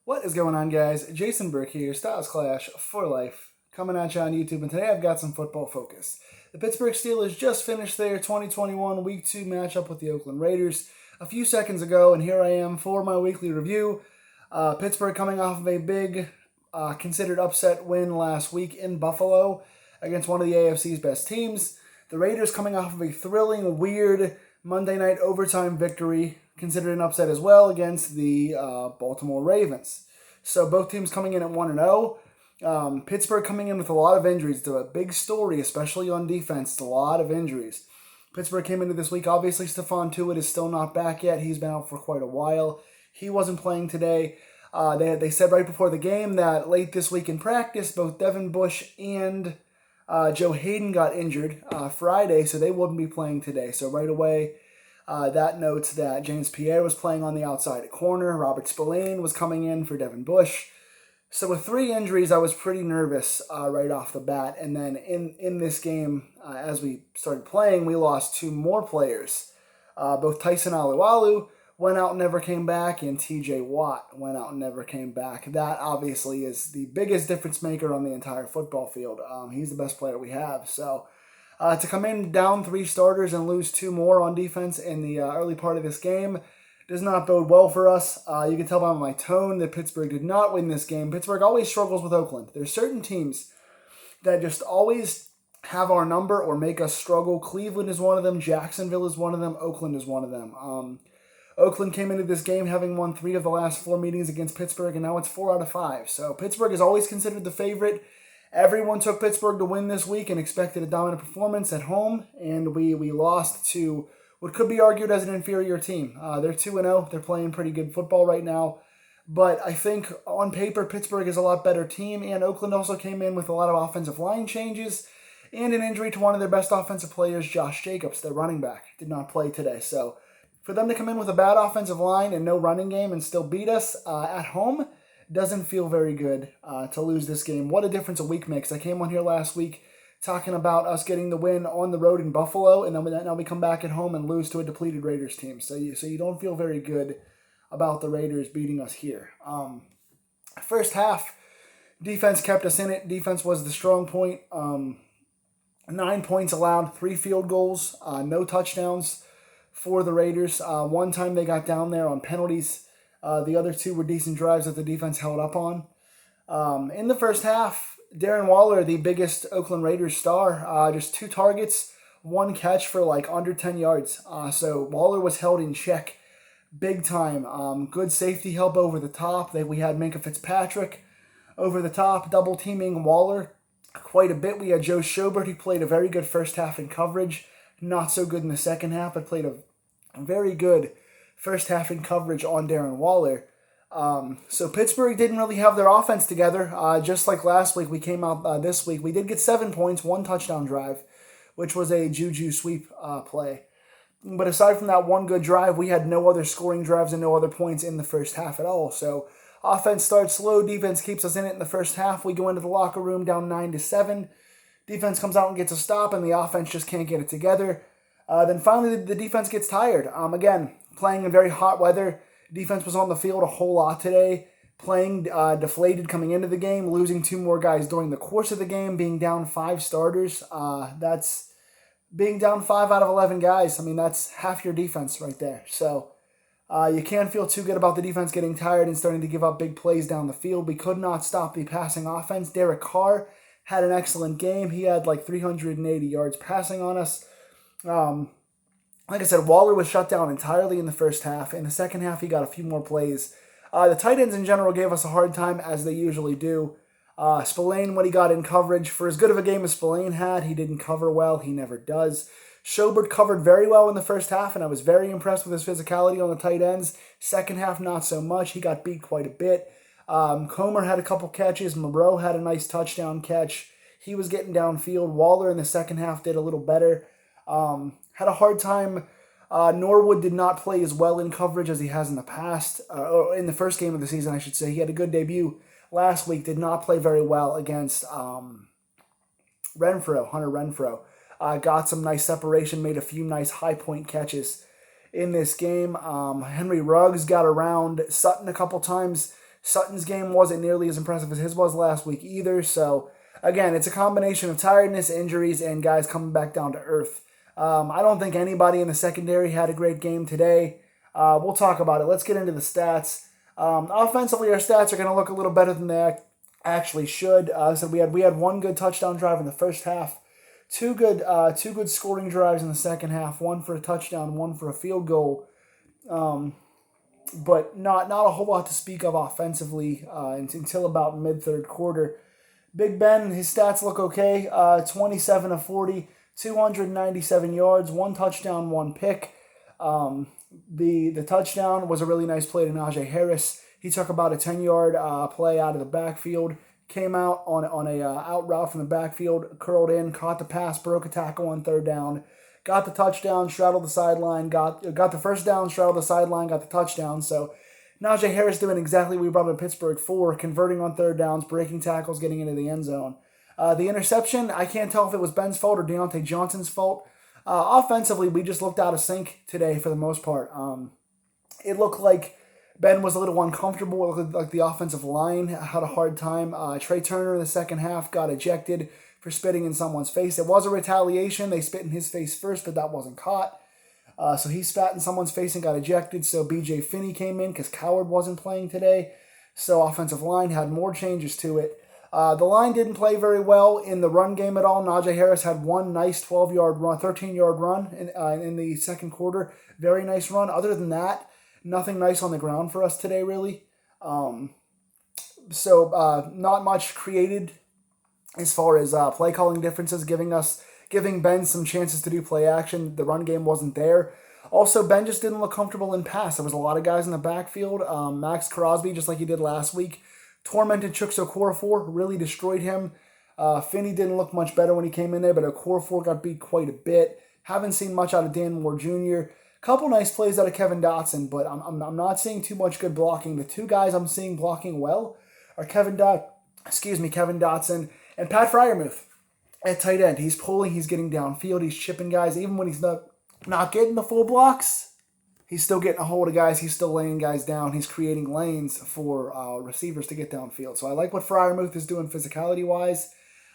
What is going on, guys? Jason Burke here, Styles Clash for Life, coming at you on YouTube, and today I've got some football focus. The Pittsburgh Steelers just finished their 2021 Week 2 matchup with the Oakland Raiders a few seconds ago, and here I am for my weekly review. Pittsburgh coming off of a big, considered upset win last week in Buffalo against one of the AFC's best teams. The Raiders coming off of a thrilling, weird Monday night overtime victory, considered an upset as well, against the Baltimore Ravens. So both teams coming in at 1-0. Pittsburgh coming in with a lot of injuries. It's a big story, especially on defense. It's a lot of injuries. Pittsburgh came into this week. Obviously, Stephon Tuitt is still not back yet. He's been out for quite a while. He wasn't playing today. They said right before the game that late this week in practice, both Devin Bush and Joe Hayden got injured Friday, so they wouldn't be playing today. So right away, that notes that James Pierre was playing on the outside at corner. Robert Spillane was coming in for Devin Bush. So with 3 injuries, I was pretty nervous right off the bat. And then in this game, as we started playing, we lost 2 more players. Both Tyson Alualu went out and never came back, and TJ Watt went out and never came back. That obviously is the biggest difference maker on the entire football field. He's the best player we have. So to come in down 3 starters and lose 2 more on defense in the early part of this game does not bode well for us. You can tell by my tone that Pittsburgh did not win this game. Pittsburgh always struggles with Oakland. There's certain teams that just always have our number or make us struggle. Cleveland is one of them. Jacksonville is one of them. Oakland is one of them. Oakland came into this game having won 3 of the last 4 meetings against Pittsburgh, and now it's 4 out of 5. So Pittsburgh is always considered the favorite. Everyone took Pittsburgh to win this week and expected a dominant performance at home, and we lost to what could be argued as an inferior team. They're 2-0. They're playing pretty good football right now. But I think on paper, Pittsburgh is a lot better team, and Oakland also came in with a lot of offensive line changes and an injury to one of their best offensive players, Josh Jacobs, their running back, did not play today. So for them to come in with a bad offensive line and no running game and still beat us at home doesn't feel very good to lose this game. What a difference a week makes. I came on here last week talking about us getting the win on the road in Buffalo, and then now we come back at home and lose to a depleted Raiders team. So you don't feel very good about the Raiders beating us here. First half, defense kept us in it. Defense was the strong point. 9 points allowed, 3 field goals, no touchdowns for the Raiders. One time they got down there on penalties. The other 2 were decent drives that the defense held up on. In the first half, Darren Waller, the biggest Oakland Raiders star, just 2 targets, 1 catch for like under 10 yards. So Waller was held in check big time. Good safety help over the top. We had Minkah Fitzpatrick over the top, double teaming Waller quite a bit. We had Joe Schobert, who played a very good first half in coverage. Not so good in the second half, but played a very good first half in coverage on Darren Waller. So Pittsburgh didn't really have their offense together. Just like last week, we came out this week. We did get 7 points, 1 touchdown drive, which was a Juju sweep play. But aside from that one good drive, we had no other scoring drives and no other points in the first half at all. So offense starts slow. Defense keeps us in it in the first half. We go into the locker room down 9-7. Defense comes out and gets a stop, and the offense just can't get it together. Then finally, the defense gets tired. Again, playing in very hot weather. Defense was on the field a whole lot today, playing deflated coming into the game, losing 2 more guys during the course of the game, being down 5 starters. That's being down 5 out of 11 guys. I mean, that's half your defense right there. So you can't feel too good about the defense getting tired and starting to give up big plays down the field. We could not stop the passing offense. Derek Carr had an excellent game. He had like 380 yards passing on us. Like I said, Waller was shut down entirely in the first half. In the second half, he got a few more plays. The tight ends in general gave us a hard time, as they usually do. Spillane, when he got in coverage, for as good of a game as Spillane had, he didn't cover well. He never does. Schobert covered very well in the first half, and I was very impressed with his physicality on the tight ends. Second half, not so much. He got beat quite a bit. Comer had a couple catches. Moreau had a nice touchdown catch. He was getting downfield. Waller in the second half did a little better. Had a hard time. Norwood did not play as well in coverage as he has in the past, or in the first game of the season, I should say. He had a good debut last week, did not play very well against Hunter Renfro. Got some nice separation, made a few nice high point catches in this game. Henry Ruggs got around Sutton a couple times, Sutton's game wasn't nearly as impressive as his was last week either. So, again, it's a combination of tiredness, injuries, and guys coming back down to earth. I don't think anybody in the secondary had a great game today. We'll talk about it. Let's get into the stats. Offensively, our stats are going to look a little better than they actually should. So we had one good touchdown drive in the first half, two good scoring drives in the second half, one for a touchdown, one for a field goal. But not a whole lot to speak of offensively until about mid-third quarter. Big Ben, his stats look okay. 27 of 40, 297 yards, one touchdown, one pick. The touchdown was a really nice play to Najee Harris. He took about a 10-yard play out of the backfield, came out on a out route from the backfield, curled in, caught the pass, broke a tackle on third down, got the touchdown, straddled the sideline, got the first down, straddled the sideline, got the touchdown. So Najee Harris doing exactly what we brought him to Pittsburgh for, converting on third downs, breaking tackles, getting into the end zone. The interception, I can't tell if it was Ben's fault or Deontay Johnson's fault. Offensively, we just looked out of sync today for the most part. It looked like Ben was a little uncomfortable. It looked like the offensive line had a hard time. Trey Turner in the second half got ejected for spitting in someone's face. It was a retaliation. They spit in his face first, but that wasn't caught. So he spat in someone's face and got ejected. So B.J. Finney came in because Coward wasn't playing today. So offensive line had more changes to it. The line didn't play very well in the run game at all. Najee Harris had one nice 12-yard run, 13-yard run in the second quarter. Very nice run. Other than that, nothing nice on the ground for us today, really. So not much created as far as play calling differences, giving Ben some chances to do play action. The run game wasn't there. Also, Ben just didn't look comfortable in pass. There was a lot of guys in the backfield. Max Crosby, just like he did last week, tormented Chuks Okorafor, really destroyed him. Finney didn't look much better when he came in there, but Okorafor got beat quite a bit. Haven't seen much out of Dan Moore Jr. Couple nice plays out of Kevin Dotson, but I'm not seeing too much good blocking. The two guys I'm seeing blocking well are Kevin Dotson and Pat Freiermuth at tight end. He's pulling, he's getting downfield, he's chipping guys. Even when he's not getting the full blocks, he's still getting a hold of guys. He's still laying guys down. He's creating lanes for receivers to get downfield. So I like what Freiermuth is doing physicality-wise.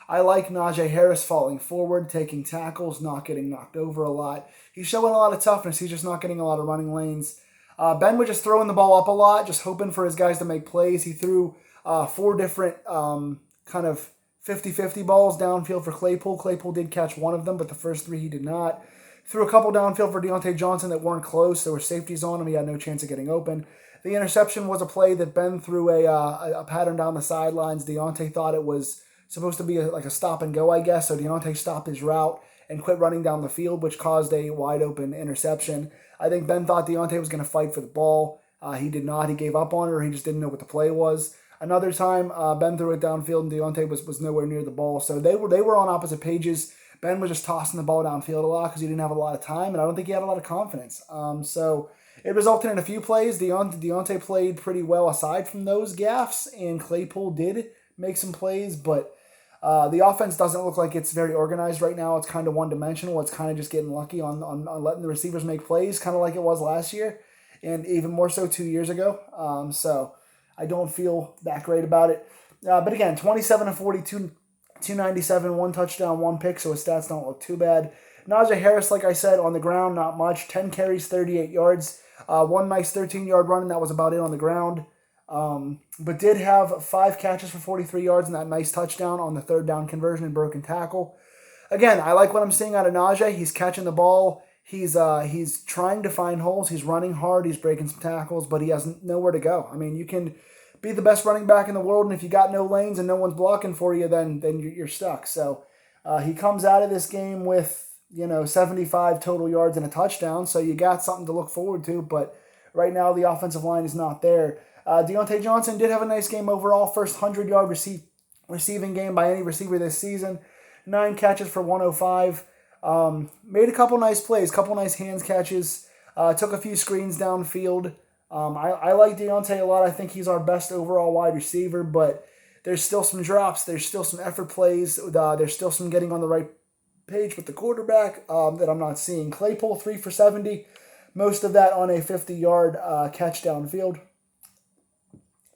I like Najee Harris falling forward, taking tackles, not getting knocked over a lot. He's showing a lot of toughness. He's just not getting a lot of running lanes. Ben was just throwing the ball up a lot, just hoping for his guys to make plays. He threw 4 different kind of 50-50 balls downfield for Claypool. Claypool did catch one of them, but the first 3 he did not. Threw a couple downfield for Deontay Johnson that weren't close. There were safeties on him. He had no chance of getting open. The interception was a play that Ben threw a pattern down the sidelines. Deontay thought it was supposed to be like a stop and go, I guess. So Deontay stopped his route and quit running down the field, which caused a wide open interception. I think Ben thought Deontay was going to fight for the ball. He did not. He gave up on it, or he just didn't know what the play was. Another time, Ben threw it downfield and Deontay was nowhere near the ball. So they were on opposite pages. Ben was just tossing the ball downfield a lot because he didn't have a lot of time, and I don't think he had a lot of confidence. So it resulted in a few plays. Deontay played pretty well aside from those gaffes, and Claypool did make some plays, but the offense doesn't look like it's very organized right now. It's kind of one-dimensional. It's kind of just getting lucky on letting the receivers make plays, kind of like it was last year, and even more so 2 years ago. So I don't feel that great about it. But again, 27 of 42, 297, 1 touchdown, 1 pick, so his stats don't look too bad. Najee Harris, like I said, on the ground, not much. 10 carries, 38 yards. One nice 13-yard run, and that was about it on the ground. But did have 5 catches for 43 yards and that nice touchdown on the third down conversion and broken tackle. Again, I like what I'm seeing out of Najee. He's catching the ball. He's trying to find holes. He's running hard. He's breaking some tackles, but he has nowhere to go. I mean, you can be the best running back in the world, and if you got no lanes and no one's blocking for you, then you're stuck. So he comes out of this game with 75 total yards and a touchdown, so you got something to look forward to, but right now the offensive line is not there. Deontay Johnson did have a nice game overall, first 100-yard receiving game by any receiver this season, 9 catches for 105, made a couple nice plays, couple nice hands catches, took a few screens downfield. I like Deontay a lot. I think he's our best overall wide receiver, but there's still some drops. There's still some effort plays. There's still some getting on the right page with the quarterback that I'm not seeing. Claypool, 3 for 70, most of that on a 50-yard catch downfield.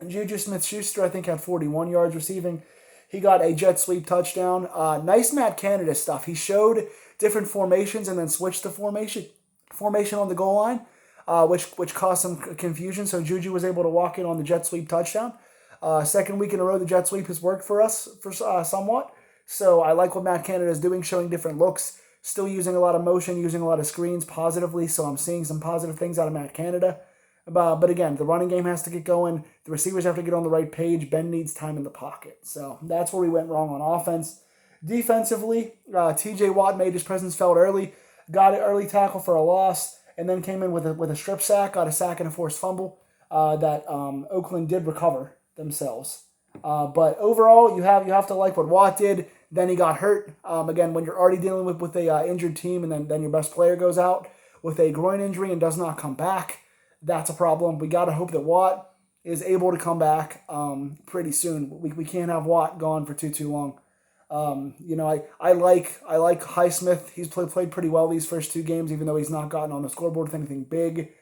Juju Smith-Schuster, I think, had 41 yards receiving. He got a jet sweep touchdown. Nice Matt Canada stuff. He showed different formations and then switched the formation on the goal line, which caused some confusion. So Juju was able to walk in on the jet sweep touchdown. Second week in a row, the jet sweep has worked for us for somewhat. So I like what Matt Canada is doing, showing different looks, still using a lot of motion, using a lot of screens positively. So I'm seeing some positive things out of Matt Canada. But again, the running game has to get going. The receivers have to get on the right page. Ben needs time in the pocket. So that's where we went wrong on offense. Defensively, TJ Watt made his presence felt early, got an early tackle for a loss, and then came in with a strip sack, got a sack and a forced fumble that Oakland did recover themselves. But overall, you have to like what Watt did. Then he got hurt. Again, when you're already dealing with a injured team and then your best player goes out with a groin injury and does not come back, that's a problem. We got to hope that Watt is able to come back pretty soon. We can't have Watt gone for too long. I like Highsmith. He's played pretty well these first two games, even though he's not gotten on the scoreboard with anything big.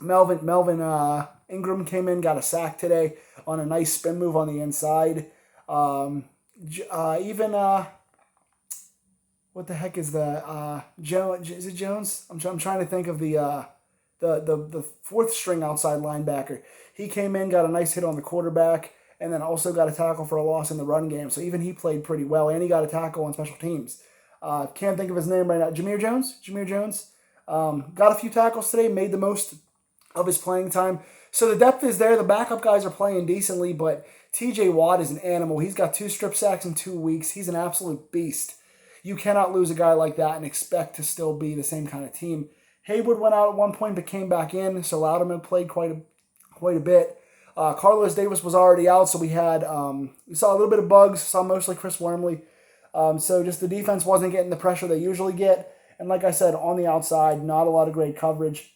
Melvin Ingram came in, got a sack today on a nice spin move on the inside. What the heck is the is it Jones? I'm trying to think of the fourth string outside linebacker. He came in, got a nice hit on the quarterback, and then also got a tackle for a loss in the run game. So even he played pretty well, and he got a tackle on special teams. Can't think of his name right now. Jameer Jones. Got a few tackles today, made the most of his playing time. So the depth is there. The backup guys are playing decently, but TJ Watt is an animal. He's got 2 strip sacks in 2 weeks. He's an absolute beast. You cannot lose a guy like that and expect to still be the same kind of team. Haywood went out at one point but came back in, so Louderman played quite a bit. Carlos Davis was already out, so we saw a little bit of Bugs, saw mostly Chris Wormley. So just the defense wasn't getting the pressure they usually get. And like I said, on the outside, not a lot of great coverage.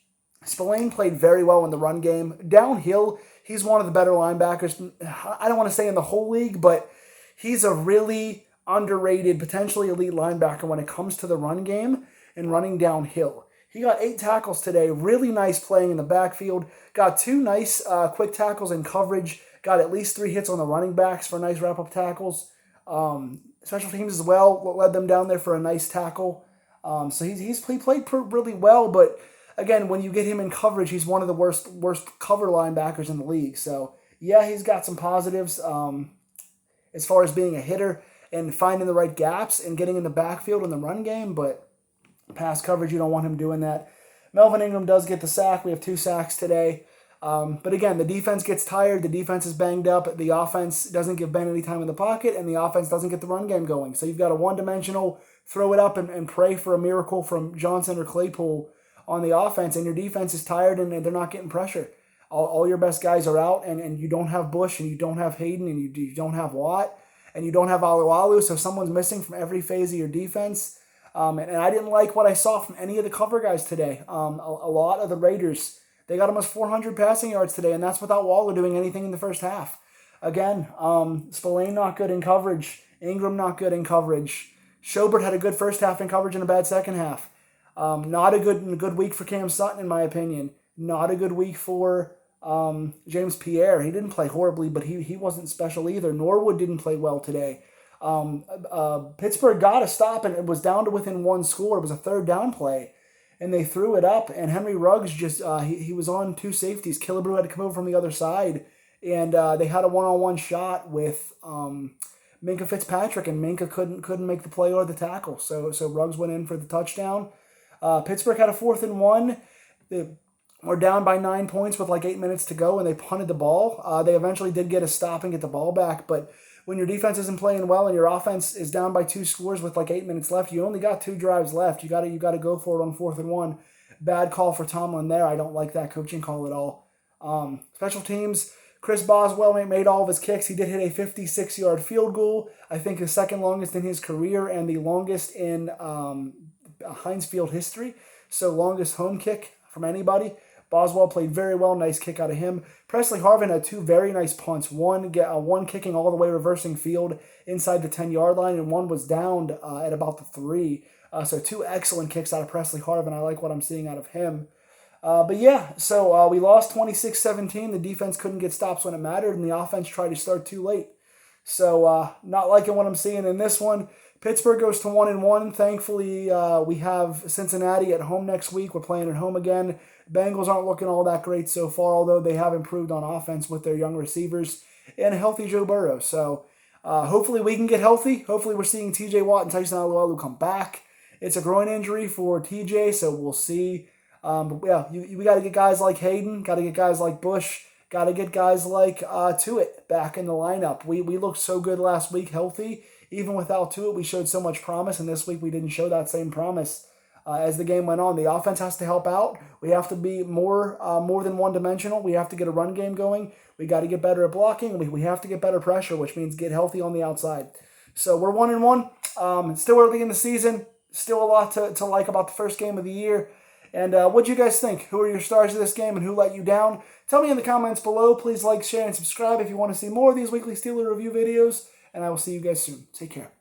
Spillane played very well in the run game. Downhill, he's one of the better linebackers. I don't want to say in the whole league, but he's a really underrated, potentially elite linebacker when it comes to the run game and running downhill. He got 8 tackles today. Really nice playing in the backfield. Got 2 nice quick tackles in coverage. Got at least 3 hits on the running backs for nice wrap-up tackles. Special teams as well led them down there for a nice tackle. So he played really well, but again, when you get him in coverage, he's one of the worst cover linebackers in the league. So yeah, he's got some positives as far as being a hitter and finding the right gaps and getting in the backfield in the run game, but pass coverage, you don't want him doing that. Melvin Ingram does get the sack. We have 2 sacks today. But again, the defense gets tired. The defense is banged up. The offense doesn't give Ben any time in the pocket, and the offense doesn't get the run game going. So you've got a one-dimensional, throw it up and pray for a miracle from Johnson or Claypool on the offense, and your defense is tired and they're not getting pressure. All your best guys are out, and you don't have Bush, and you don't have Hayden, and you don't have Watt, and you don't have Alualu, so someone's missing from every phase of your defense. And I didn't like what I saw from any of the cover guys today. A lot of the Raiders, they got almost 400 passing yards today, and that's without Waller doing anything in the first half. Again, Spillane not good in coverage. Ingram not good in coverage. Schobert had a good first half in coverage and a bad second half. Not a good week for Cam Sutton, in my opinion. Not a good week for James Pierre. He didn't play horribly, but he wasn't special either. Norwood didn't play well today. Pittsburgh got a stop, and it was down to within 1 score. It was a 3rd down play, and they threw it up, and Henry Ruggs just he was on 2 safeties. Killebrew had to come over from the other side, and they had a one-on-one shot with Minkah Fitzpatrick, and Minkah couldn't make the play or the tackle. So Ruggs went in for the touchdown. Pittsburgh had a 4th and 1. They were down by 9 points with like 8 minutes to go, and they punted the ball. They eventually did get a stop and get the ball back, but when your defense isn't playing well and your offense is down by 2 scores with like 8 minutes left, you only got 2 drives left. You got to go for it on 4th and 1. Bad call for Tomlin there. I don't like that coaching call at all. Special teams, Chris Boswell made all of his kicks. He did hit a 56-yard field goal. I think the 2nd longest in his career and the longest in Heinz Field history. So longest home kick from anybody. Boswell played very well. Nice kick out of him. Presley Harvin had 2 very nice punts. One kicking all the way reversing field inside the 10-yard line, and one was downed at about the 3. So 2 excellent kicks out of Presley Harvin. I like what I'm seeing out of him. But yeah, so we lost 26-17. The defense couldn't get stops when it mattered, and the offense tried to start too late. So not liking what I'm seeing in this one. Pittsburgh goes to 1-1. Thankfully, we have Cincinnati at home next week. We're playing at home again. Bengals aren't looking all that great so far, although they have improved on offense with their young receivers and a healthy Joe Burrow. So hopefully we can get healthy. Hopefully we're seeing T.J. Watt and Tyson Alualu come back. It's a groin injury for T.J., so we'll see. But yeah, we got to get guys like Hayden, got to get guys like Bush, got to get guys like Tuitt back in the lineup. We looked so good last week, healthy. Even without Tuitt, we showed so much promise, and this week we didn't show that same promise. As the game went on, the offense has to help out. We have to be more than one-dimensional. We have to get a run game going. We got to get better at blocking. We have to get better pressure, which means get healthy on the outside. So we're 1-1. Still early in the season. Still a lot to like about the first game of the year. And what do you guys think? Who are your stars of this game and who let you down? Tell me in the comments below. Please like, share, and subscribe if you want to see more of these weekly Steeler review videos. And I will see you guys soon. Take care.